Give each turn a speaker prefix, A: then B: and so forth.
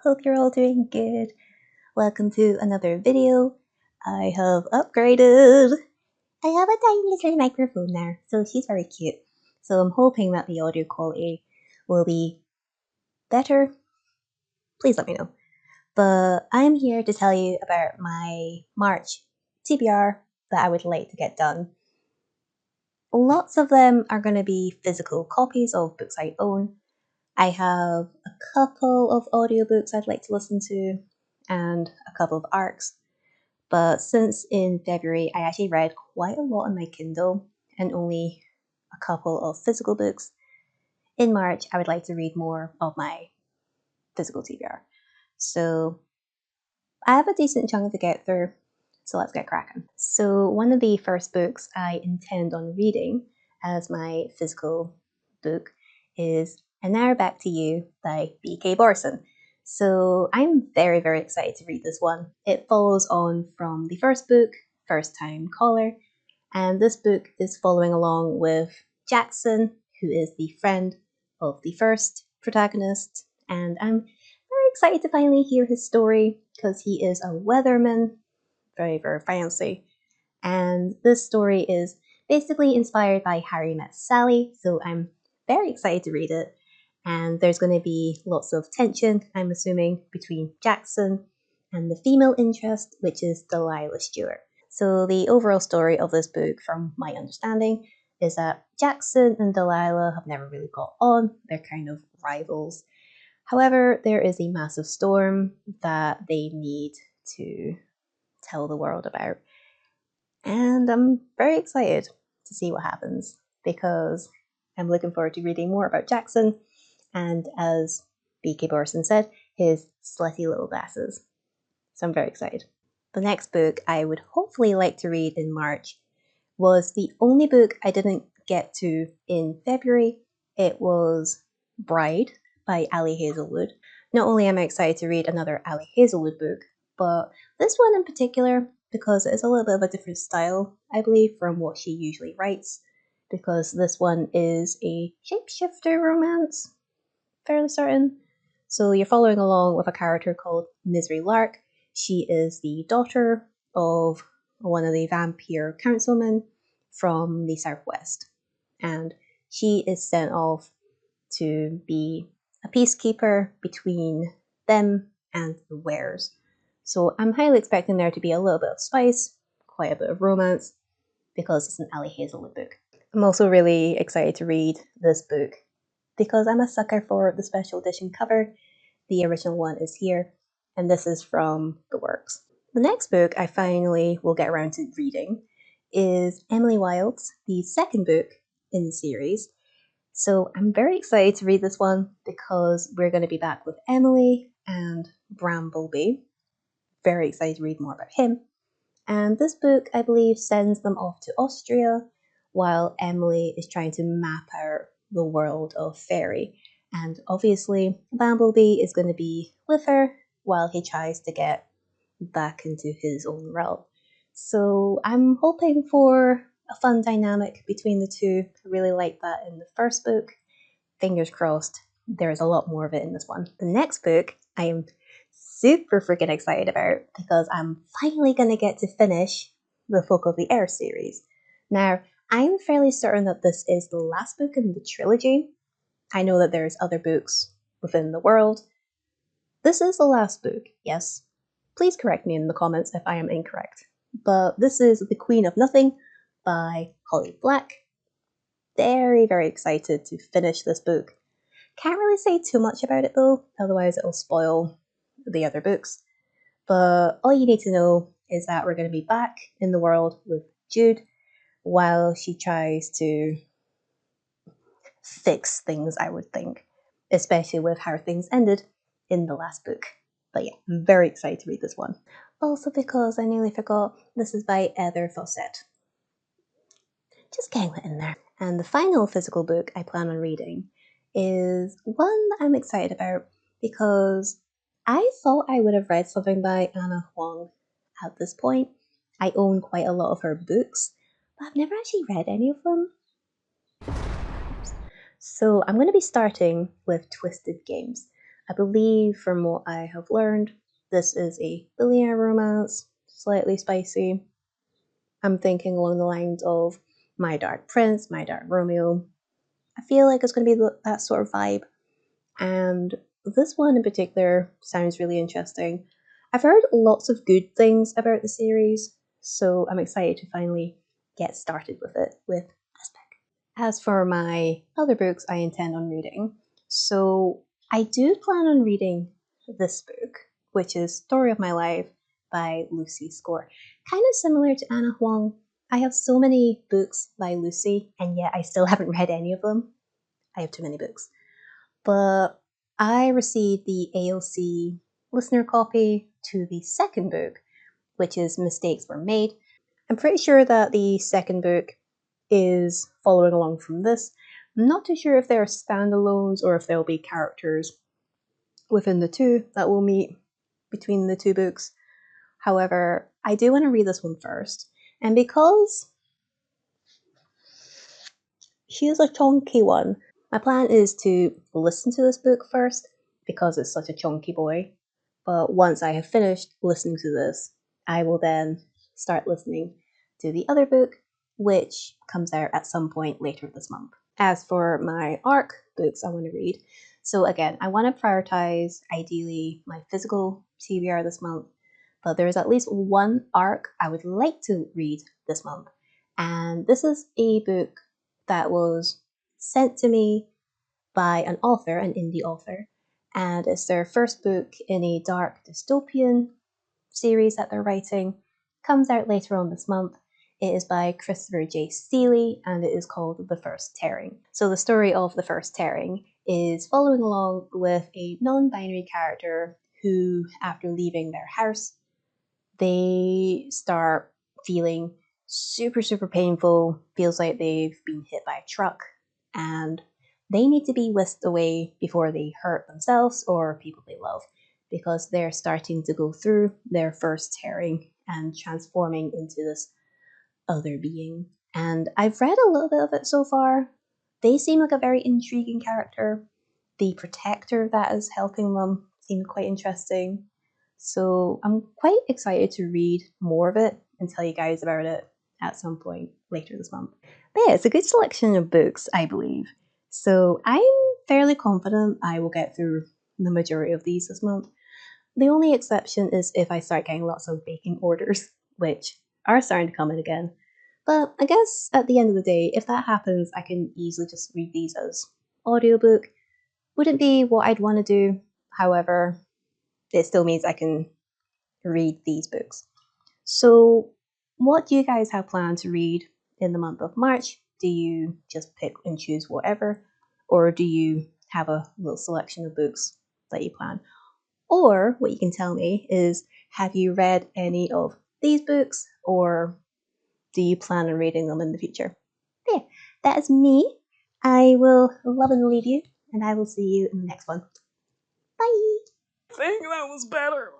A: Hope you're all doing good. Welcome to another video. I have upgraded. I have a tiny little microphone now, so she's very cute. So I'm hoping that the audio quality will be better. Please let me know. But I'm here to tell you about my March TBR that I would like to get done. Lots of them are going to be physical copies of books I own. I have a couple of audiobooks I'd like to listen to and a couple of arcs. But since in February I actually read quite a lot on my Kindle and only a couple of physical books, in March I would like to read more of my physical TBR. So I have a decent chunk to get through, so let's get cracking. So one of the first books I intend on reading as my physical book is An Hour Back to You by B.K. Borison. So I'm very, very excited to read this one. It follows on from the first book, First Time Caller, and this book is following along with Jackson, who is the friend of the first protagonist, and I'm very excited to finally hear his story because he is a weatherman, very, very fancy, and this story is basically inspired by Harry Met Sally, so I'm very excited to read it. And there's going to be lots of tension, I'm assuming, between Jackson and the female interest, which is Delilah Stewart. So the overall story of this book, from my understanding, is that Jackson and Delilah have never really got on. They're kind of rivals. However, there is a massive storm that they need to tell the world about. And I'm very excited to see what happens because I'm looking forward to reading more about Jackson and, as B.K. Borison said, his slutty little glasses. So I'm very excited. The next book I would hopefully like to read in March was the only book I didn't get to in February. It was Bride by Ali Hazelwood. Not only am I excited to read another Ali Hazelwood book, but this one in particular because it's a little bit of a different style, I believe, from what she usually writes, because this one is a shapeshifter romance, fairly certain. So you're following along with a character called Misery Lark. She is the daughter of one of the vampire councilmen from the Southwest, and she is sent off to be a peacekeeper between them and the Wares. So I'm highly expecting there to be a little bit of spice, quite a bit of romance, because it's an Ali Hazelwood book. I'm also really excited to read this book because I'm a sucker for the special edition cover. The original one is here, and this is from the works. The next book I finally will get around to reading is Emily Wilde's, the second book in the series. So I'm very excited to read this one because we're going to be back with Emily and Brambleby. Very excited to read more about him. And this book, I believe, sends them off to Austria while Emily is trying to map out the world of fairy. And obviously, Bumblebee is going to be with her while he tries to get back into his own realm. So I'm hoping for a fun dynamic between the two. I really liked that in the first book. Fingers crossed, there's a lot more of it in this one. The next book I am super freaking excited about because I'm finally going to get to finish the Folk of the Air series. Now, I'm fairly certain that this is the last book in the trilogy. I know that there's other books within the world. This is the last book, yes. Please correct me in the comments if I am incorrect. But this is The Queen of Nothing by Holly Black. Very, very excited to finish this book. Can't really say too much about it though, otherwise it'll spoil the other books. But all you need to know is that we're going to be back in the world with Jude while she tries to fix things, I would think, especially with how things ended in the last book. But yeah, I'm very excited to read this one. Also because I nearly forgot, this is by Heather Fawcett. Just getting it in there. And the final physical book I plan on reading is one that I'm excited about because I thought I would have read something by Ana Huang at this point. I own quite a lot of her books, but I've never actually read any of them. So I'm going to be starting with Twisted Games. I believe from what I have learned, this is a billionaire romance, slightly spicy. I'm thinking along the lines of My Dark Prince, My Dark Romeo. I feel like it's going to be that sort of vibe. And this one in particular sounds really interesting. I've heard lots of good things about the series, so I'm excited to finally get started with it with this book. As for my other books I intend on reading, so I do plan on reading this book, which is Story of My Life by Lucy Score. Kind of similar to Ana Huang. I have so many books by Lucy, and yet I still haven't read any of them. I have too many books. But I received the AOC listener copy to the second book, which is Mistakes Were Made. I'm pretty sure that the second book is following along from this. I'm not too sure if they're standalones or if there'll be characters within the two that will meet between the two books. However, I do want to read this one first. And because she is a chunky one, my plan is to listen to this book first because it's such a chunky boy. But once I have finished listening to this, I will then start listening to the other book, which comes out at some point later this month. As for my ARC books I want to read, so again, I want to prioritize ideally my physical TBR this month, but there is at least one ARC I would like to read this month. And this is a book that was sent to me by an author, an indie author, and it's their first book in a dark dystopian series that they're writing. Comes out later on this month. It is by Christopher J. Seeley and it is called The First Tearing. So the story of The First Tearing is following along with a non-binary character who, after leaving their house, they start feeling super painful, feels like they've been hit by a truck, and they need to be whisked away before they hurt themselves or people they love, because they're starting to go through their first tearing and transforming into this other being. And I've read a little bit of it so far. They seem like a very intriguing character. The protector that is helping them seemed quite interesting. So I'm quite excited to read more of it and tell you guys about it at some point later this month. But yeah, it's a good selection of books, I believe. So I'm fairly confident I will get through the majority of these this month. The only exception is if I start getting lots of baking orders, which are starting to come in again. But I guess at the end of the day, if that happens, I can easily just read these as audiobook. Wouldn't be what I'd want to do. However, it still means I can read these books. So, what do you guys have planned to read in the month of March? Do you just pick and choose whatever? Or do you have a little selection of books that you plan? Or what you can tell me is, have you read any of these books, or do you plan on reading them in the future? Yeah, that is me. I will love and leave you, and I will see you in the next one. Bye!
B: I think that was better.